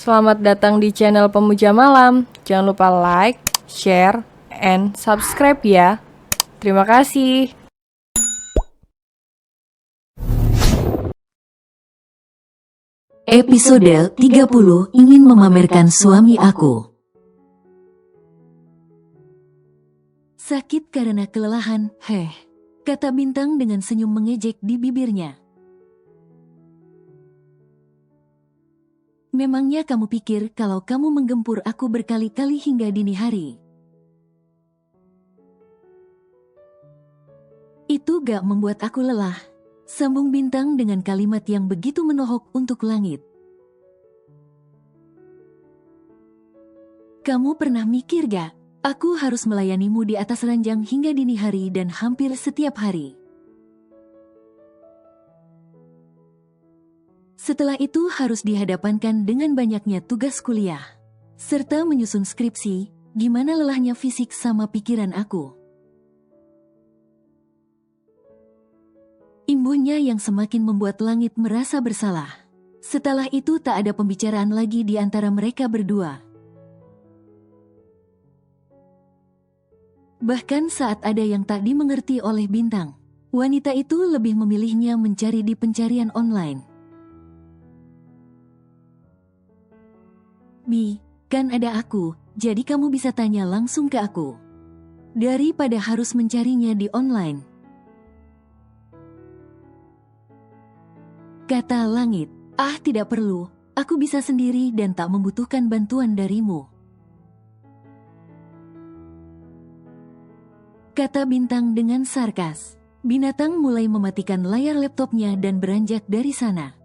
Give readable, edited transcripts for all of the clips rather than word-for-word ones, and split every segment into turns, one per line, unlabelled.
Selamat datang di channel Pemuja Malam. Jangan lupa like, share, and subscribe ya. Terima kasih.
Episode 30 ingin memamerkan suami aku. Sakit karena kelelahan, kata Bintang dengan senyum mengejek di bibirnya. Memangnya kamu pikir kalau kamu menggempur aku berkali-kali hingga dini hari? Itu gak membuat aku lelah, sambung Bintang dengan kalimat yang begitu menohok untuk langit. Kamu pernah mikir gak, aku harus melayanimu di atas ranjang hingga dini hari dan hampir setiap hari. Setelah itu harus dihadapankan dengan banyaknya tugas kuliah, serta menyusun skripsi. Gimana lelahnya fisik sama pikiran aku. Imbuhnya yang semakin membuat Langit merasa bersalah. Setelah itu tak ada pembicaraan lagi di antara mereka berdua. Bahkan saat ada yang tak dimengerti oleh Bintang, wanita itu lebih memilihnya mencari di pencarian online. "Mi, kan ada aku, jadi kamu bisa tanya langsung ke aku. Daripada harus mencarinya di online," kata Langit. "Ah, tidak perlu, aku bisa sendiri dan tak membutuhkan bantuan darimu," kata Bintang dengan sarkas. Binatang mulai mematikan layar laptopnya dan beranjak dari sana.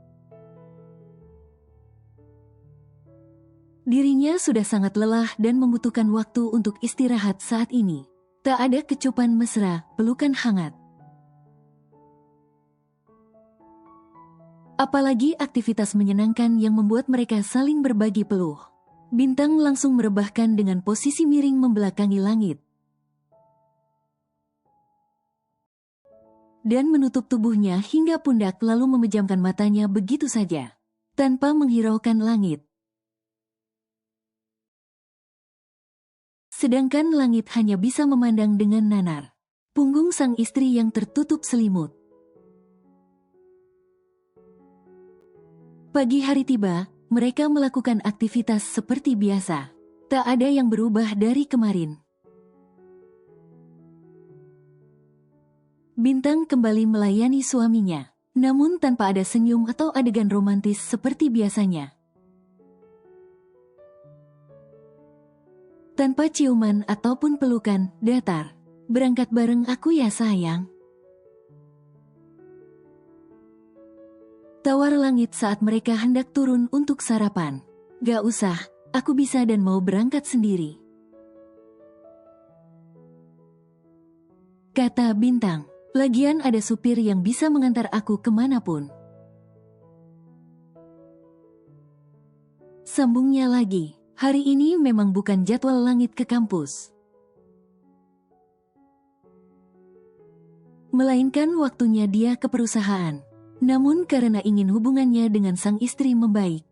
Dirinya sudah sangat lelah dan membutuhkan waktu untuk istirahat saat ini. Tak ada kecupan mesra, pelukan hangat. Apalagi aktivitas menyenangkan yang membuat mereka saling berbagi peluh. Bintang langsung merebahkan dengan posisi miring membelakangi Langit. Dan menutup tubuhnya hingga pundak lalu memejamkan matanya begitu saja, tanpa menghiraukan Langit. Sedangkan Langit hanya bisa memandang dengan nanar punggung sang istri yang tertutup selimut. Pagi hari tiba, mereka melakukan aktivitas seperti biasa. Tak ada yang berubah dari kemarin. Bintang kembali melayani suaminya, namun tanpa ada senyum atau adegan romantis seperti biasanya. Tanpa ciuman ataupun pelukan, datar. "Berangkat bareng aku ya sayang?" tawar Langit saat mereka hendak turun untuk sarapan. "Gak usah, aku bisa dan mau berangkat sendiri," kata Bintang. "Lagian ada supir yang bisa mengantar aku kemanapun," sambungnya lagi. Hari ini memang bukan jadwal Langit ke kampus, melainkan waktunya dia ke perusahaan. Namun karena ingin hubungannya dengan sang istri membaik,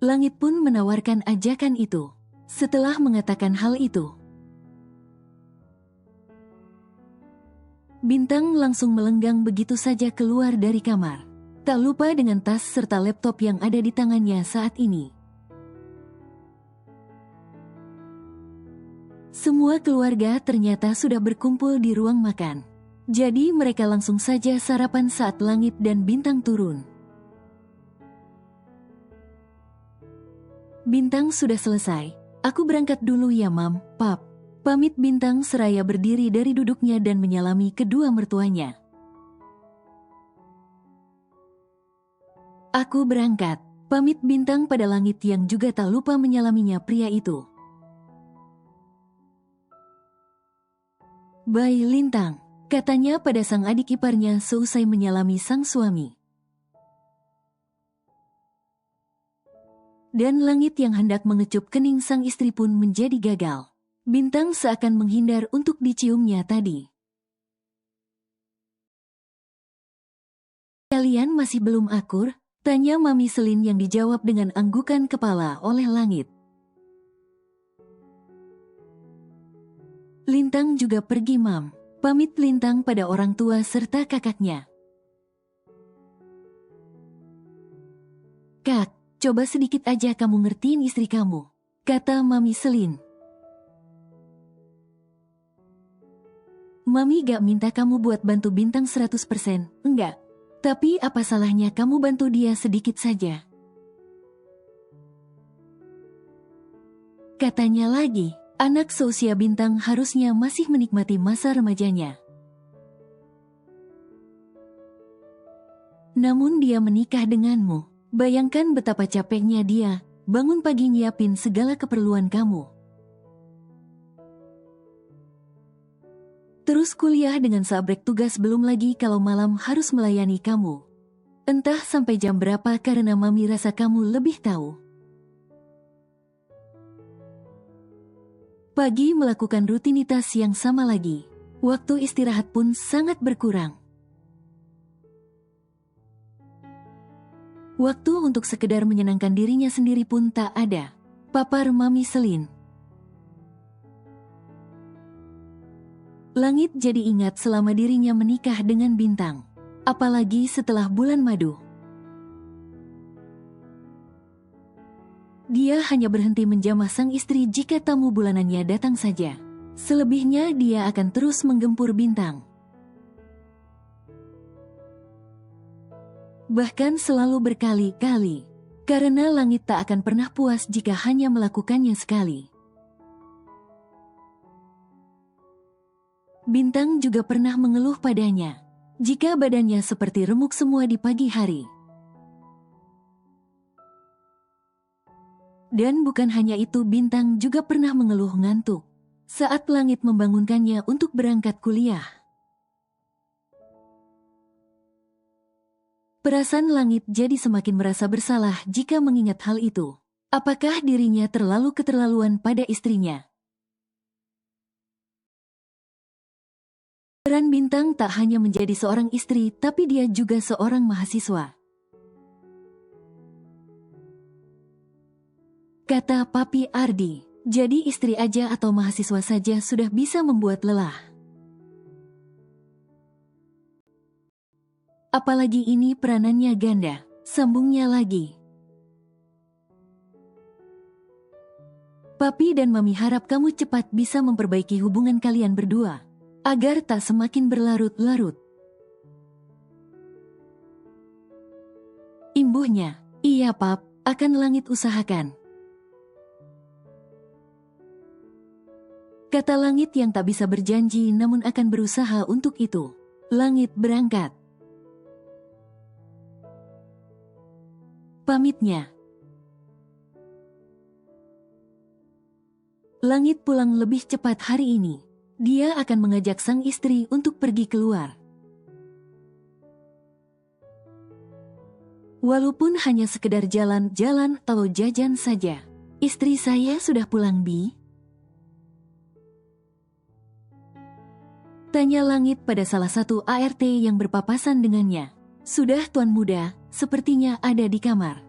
Langit pun menawarkan ajakan itu. Setelah mengatakan hal itu, Bintang langsung melenggang begitu saja keluar dari kamar. Tak lupa dengan tas serta laptop yang ada di tangannya saat ini. Semua keluarga ternyata sudah berkumpul di ruang makan. Jadi mereka langsung saja sarapan saat Langit dan Bintang turun. "Bintang sudah selesai. Aku berangkat dulu ya Mam, Pap," pamit Bintang seraya berdiri dari duduknya dan menyalami kedua mertuanya. "Aku berangkat," pamit Bintang pada Langit yang juga tak lupa menyalaminya pria itu. "Bye Lintang," katanya pada sang adik iparnya seusai menyalami sang suami. Dan Langit yang hendak mengecup kening sang istri pun menjadi gagal. Bintang seakan menghindar untuk diciumnya tadi. "Kalian masih belum akur?" Tanya Mami Selin yang dijawab dengan anggukan kepala oleh Langit. Lintang juga pergi, Mam. Pamit Lintang pada orang tua serta kakaknya. Kak, coba sedikit aja kamu ngertiin istri kamu, kata Mami Selin. Mami gak minta kamu buat bantu Bintang 100%, enggak. Tapi apa salahnya kamu bantu dia sedikit saja? Katanya lagi, anak seusia Bintang harusnya masih menikmati masa remajanya. Namun dia menikah denganmu. Bayangkan betapa capeknya dia, bangun pagi nyiapin segala keperluan kamu. Terus kuliah dengan seabrek tugas belum lagi kalau malam harus melayani kamu. Entah sampai jam berapa karena Mami rasa kamu lebih tahu. Pagi melakukan rutinitas yang sama lagi. Waktu istirahat pun sangat berkurang. Waktu untuk sekedar menyenangkan dirinya sendiri pun tak ada. Papar Mami Selin. Langit jadi ingat selama dirinya menikah dengan Bintang. Apalagi setelah bulan madu. Dia hanya berhenti menjamah sang istri jika tamu bulanannya datang saja. Selebihnya dia akan terus menggempur Bintang. Bahkan selalu berkali-kali. Karena Langit tak akan pernah puas jika hanya melakukannya sekali. Bintang juga pernah mengeluh padanya, jika badannya seperti remuk semua di pagi hari. Dan bukan hanya itu, Bintang juga pernah mengeluh ngantuk saat Langit membangunkannya untuk berangkat kuliah. Perasaan Langit jadi semakin merasa bersalah jika mengingat hal itu. Apakah dirinya terlalu keterlaluan pada istrinya? Peran Bintang tak hanya menjadi seorang istri, tapi dia juga seorang mahasiswa. Kata Papi Ardi, jadi istri aja atau mahasiswa saja sudah bisa membuat lelah. Apalagi ini peranannya ganda, sambungnya lagi. Papi dan Mami harap kamu cepat bisa memperbaiki hubungan kalian berdua, agar tak semakin berlarut-larut. Imbuhnya, iya Pap, akan Langit usahakan. Kata Langit yang tak bisa berjanji namun akan berusaha untuk itu. Langit berangkat. Pamitnya. Langit pulang lebih cepat hari ini. Dia akan mengajak sang istri untuk pergi keluar. Walaupun hanya sekedar jalan-jalan atau jajan saja. Istri saya sudah pulang, Bi? Tanya Langit pada salah satu ART yang berpapasan dengannya. Sudah, Tuan Muda, sepertinya ada di kamar.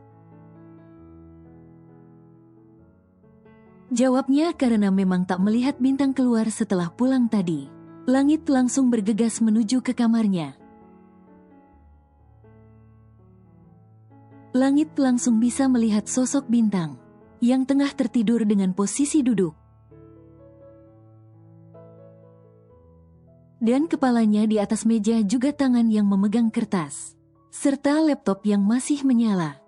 Jawabnya karena memang tak melihat Bintang keluar setelah pulang tadi. Langit langsung bergegas menuju ke kamarnya. Langit langsung bisa melihat sosok Bintang yang tengah tertidur dengan posisi duduk. Dan kepalanya di atas meja juga tangan yang memegang kertas, serta laptop yang masih menyala.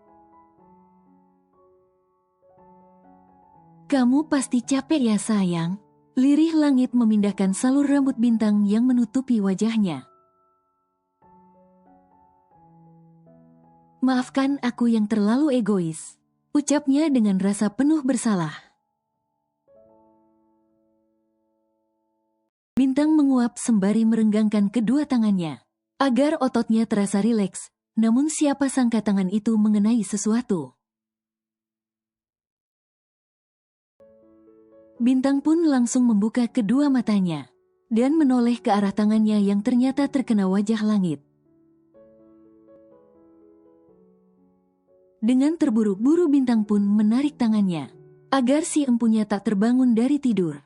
Kamu pasti capek ya sayang? Lirih Langit memindahkan salur rambut Bintang yang menutupi wajahnya. Maafkan aku yang terlalu egois, ucapnya dengan rasa penuh bersalah. Bintang menguap sembari merenggangkan kedua tangannya, agar ototnya terasa rileks, namun siapa sangka tangan itu mengenai sesuatu. Bintang pun langsung membuka kedua matanya, dan menoleh ke arah tangannya yang ternyata terkena wajah Langit. Dengan terburu-buru Bintang pun menarik tangannya, agar si empunya tak terbangun dari tidur.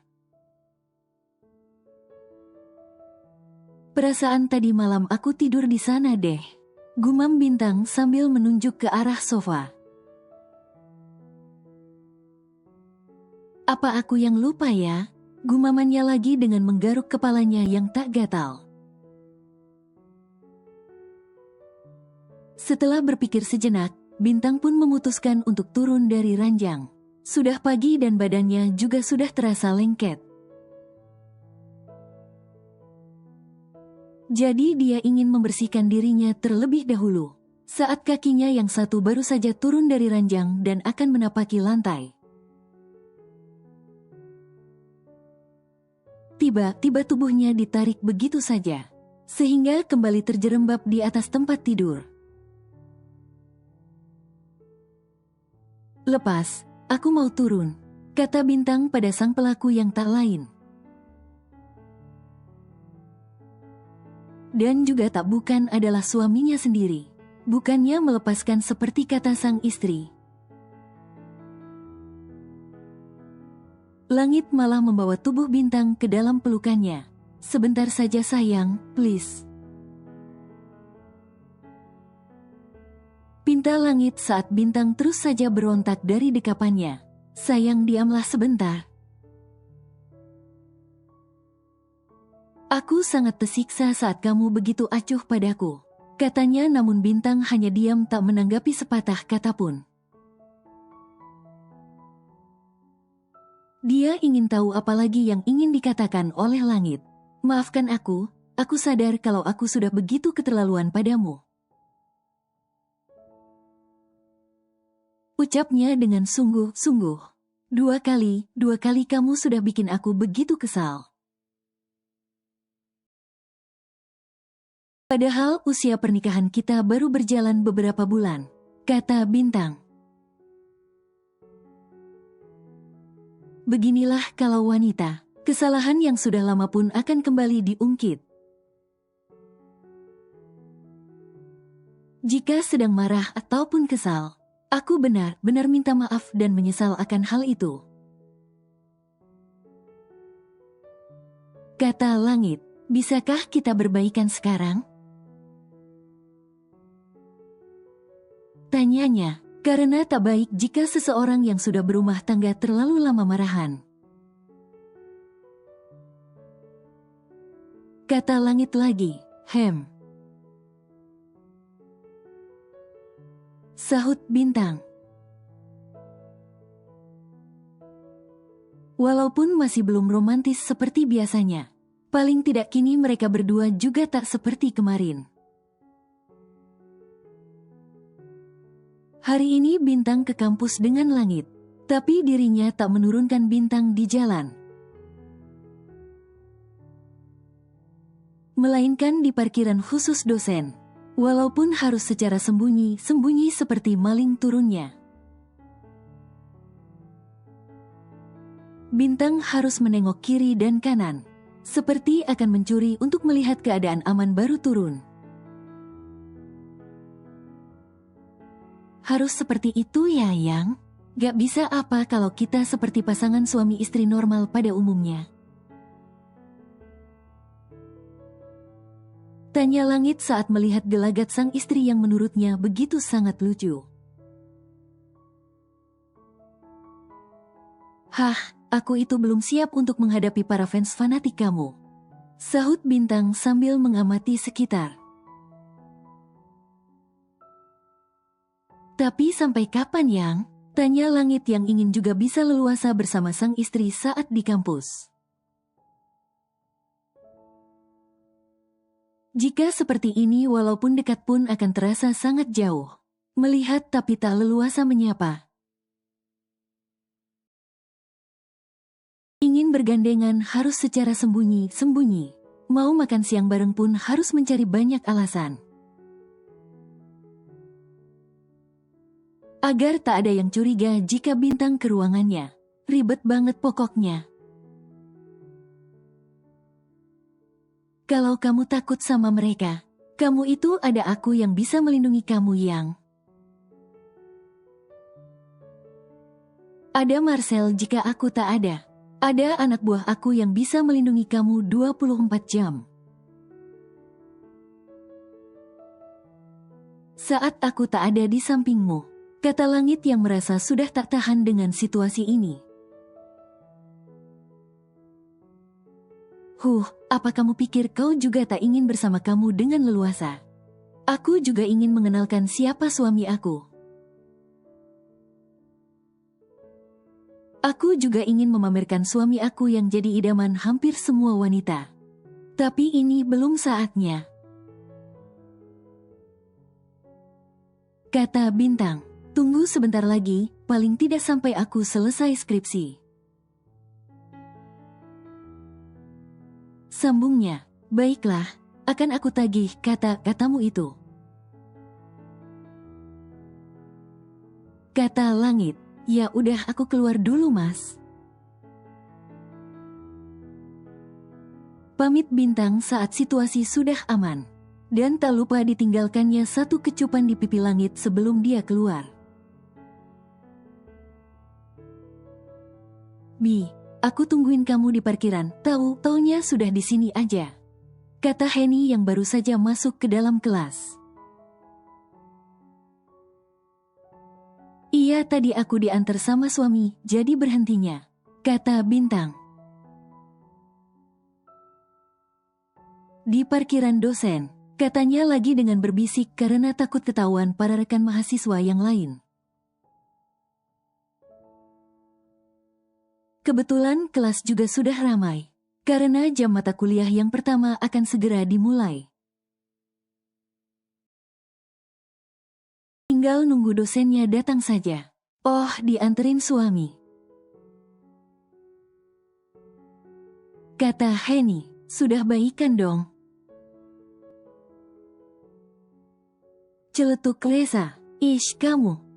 Perasaan tadi malam aku tidur di sana deh, gumam Bintang sambil menunjuk ke arah sofa. Apa aku yang lupa ya? Gumamannya lagi dengan menggaruk kepalanya yang tak gatal. Setelah berpikir sejenak, Bintang pun memutuskan untuk turun dari ranjang. Sudah pagi dan badannya juga sudah terasa lengket. Jadi dia ingin membersihkan dirinya terlebih dahulu, saat kakinya yang satu baru saja turun dari ranjang dan akan menapaki lantai. Tiba-tiba tubuhnya ditarik begitu saja, sehingga kembali terjerembab di atas tempat tidur. "Lepas, aku mau turun," kata Bintang pada sang pelaku yang tak lain. Dan juga tak bukan adalah suaminya sendiri. Bukannya melepaskan seperti kata sang istri. Langit malah membawa tubuh Bintang ke dalam pelukannya. "Sebentar saja sayang, please." Pinta Langit saat Bintang terus saja berontak dari dekapannya. "Sayang, diamlah sebentar. Aku sangat tersiksa saat kamu begitu acuh padaku," katanya, namun Bintang hanya diam tak menanggapi sepatah kata pun. Dia ingin tahu apa lagi yang ingin dikatakan oleh Langit. "Maafkan aku sadar kalau aku sudah begitu keterlaluan padamu," ucapnya dengan sungguh-sungguh. Dua kali kamu sudah bikin aku begitu kesal. Padahal usia pernikahan kita baru berjalan beberapa bulan," kata Bintang. Beginilah kalau wanita, kesalahan yang sudah lama pun akan kembali diungkit. Jika sedang marah ataupun kesal, aku benar-benar minta maaf dan menyesal akan hal itu, kata Langit. "Bisakah kita berbaikan sekarang?" tanyanya, karena tak baik jika seseorang yang sudah berumah tangga terlalu lama marahan. Kata Langit lagi, sahut Bintang. Walaupun masih belum romantis seperti biasanya, paling tidak kini mereka berdua juga tak seperti kemarin. Hari ini Bintang ke kampus dengan Langit, tapi dirinya tak menurunkan Bintang di jalan, melainkan di parkiran khusus dosen, walaupun harus secara sembunyi-sembunyi seperti maling turunnya. Bintang harus menengok kiri dan kanan, seperti akan mencuri untuk melihat keadaan aman baru turun. "Harus seperti itu ya, Yang? Gak bisa apa kalau kita seperti pasangan suami istri normal pada umumnya?" tanya Langit saat melihat gelagat sang istri yang menurutnya begitu sangat lucu. "Hah, aku itu belum siap untuk menghadapi para fans fanatik kamu," sahut Bintang sambil mengamati sekitar. "Tapi sampai kapan, Yang?" tanya Langit yang ingin juga bisa leluasa bersama sang istri saat di kampus. Jika seperti ini walaupun dekat pun akan terasa sangat jauh. Melihat tapi tak leluasa menyapa. Ingin bergandengan harus secara sembunyi-sembunyi. Mau makan siang bareng pun harus mencari banyak alasan, agar tak ada yang curiga jika Bintang ke ruangannya. Ribet banget pokoknya. "Kalau kamu takut sama mereka, kamu itu ada aku yang bisa melindungi kamu, Yang." Ada Marcel jika aku tak ada. Ada anak buah aku yang bisa melindungi kamu 24 jam. Saat aku tak ada di sampingmu, kata langit yang merasa sudah tak tahan dengan situasi ini. Apa kamu pikir kau juga tak ingin bersama kamu dengan leluasa? Aku juga ingin mengenalkan siapa suami aku. Aku juga ingin memamerkan suami aku yang jadi idaman hampir semua wanita. Tapi ini belum saatnya. Kata Bintang, tunggu sebentar lagi, paling tidak sampai aku selesai skripsi. Sambungnya, baiklah, akan aku tagih kata-katamu itu. Kata Langit, ya udah aku keluar dulu mas. Pamit Bintang saat situasi sudah aman. Dan tak lupa ditinggalkannya satu kecupan di pipi Langit sebelum dia keluar. Bi, aku tungguin kamu di parkiran, taunya sudah di sini aja. Kata Henny yang baru saja masuk ke dalam kelas. Iya tadi aku diantar sama suami, jadi berhentinya. Kata Bintang. Di parkiran dosen, katanya lagi dengan berbisik karena takut ketahuan para rekan mahasiswa yang lain. Kebetulan kelas juga sudah ramai, karena jam mata kuliah yang pertama akan segera dimulai. Tinggal nunggu dosennya datang saja. Oh, dianterin suami. Kata Henny, sudah baikan dong. Celetuk Reza, ish kamu.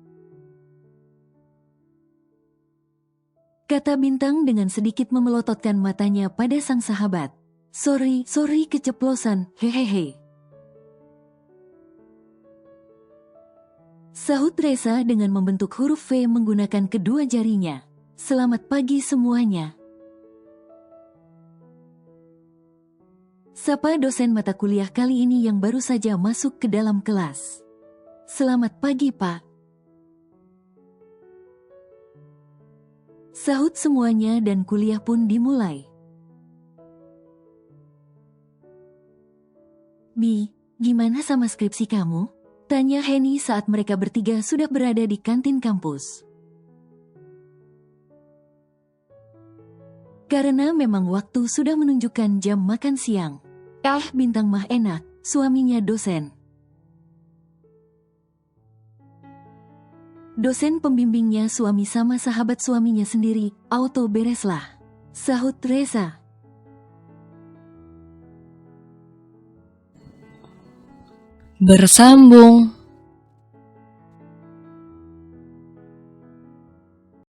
Kata Bintang dengan sedikit memelototkan matanya pada sang sahabat. Sorry keceplosan, hehehe. Sahut Reza dengan membentuk huruf V menggunakan kedua jarinya. Selamat pagi semuanya. Sapa dosen mata kuliah kali ini yang baru saja masuk ke dalam kelas. Selamat pagi Pak. Sahut semuanya dan kuliah pun dimulai. Bi, gimana sama skripsi kamu? Tanya Henny saat mereka bertiga sudah berada di kantin kampus. Karena memang waktu sudah menunjukkan jam makan siang. Bintang mah enak, suaminya dosen. Dosen pembimbingnya suami sama sahabat suaminya sendiri, auto bereslah. Sahut Reza.
Bersambung.